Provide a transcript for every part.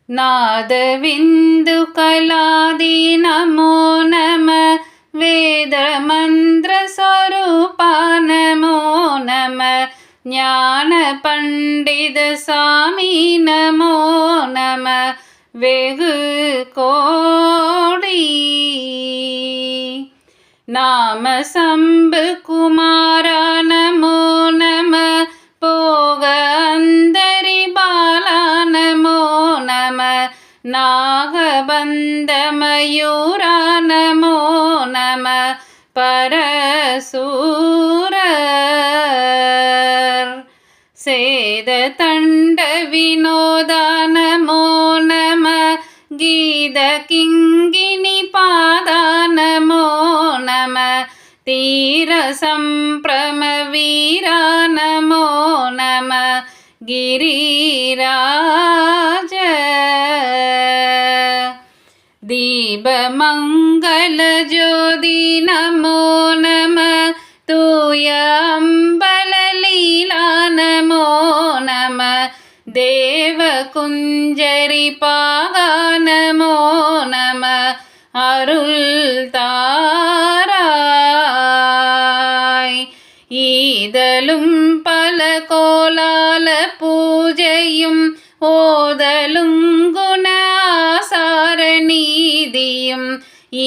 नादविन्दु कलादि नमो नमः वेदमन्त्र स्वरूपा नमो नमः ज्ञान पंडित स्वामी नमो नमः वेगु कोडी नाम संबु कुमारा नमो नमः पोग अंदरि बाला नमो नमः नागबंध मयूरा नमो नमः परसूर सेद तंड विनोदा नमो नमः गीत किंगिनी पादा नमो नमः तीर संप्रम वीरा नमो नमः गिरिराज दीप मंगल ज्योति नमो नमः तूय अम्बल लीला नमो नमः देव कुंजरी पागा नमो नमः अरुள் தாராய் ஈதலும் பல கோலால பூஜையும் ஓதலும் குண ஆசார நீதியும்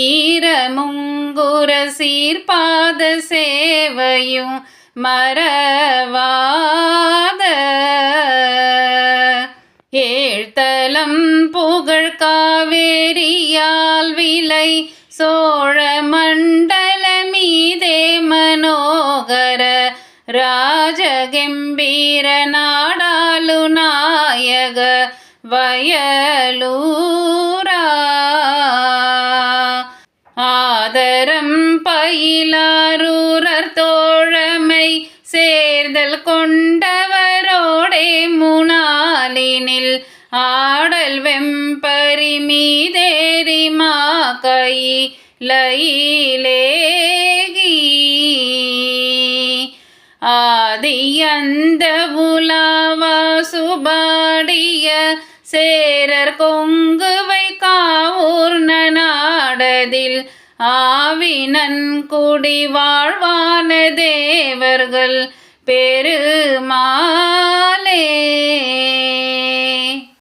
ஈரமுங்குர சீர்பாத சேவையும் மறவாத ஏழ்தலம் புகழ் காவேரியால் விலை சோழ மண்டல மீதே மனோகர ராஜகம்பீர நாடாலு நாயக வயலூரா ஆதரம் பயிலாரூரர் தோழமை சேர்தல் கொண்டவரோடே முனாலினில் ஆடல் வெம்பரி மீதேறி மாகை லயிலேகி ஆதி அந்த உலாவா சுபாடிய சேரர் கொங்குவை காவூர் நாடதில் ஆவினன் குடி வாழ்வான தேவர்கள் பெருமாளே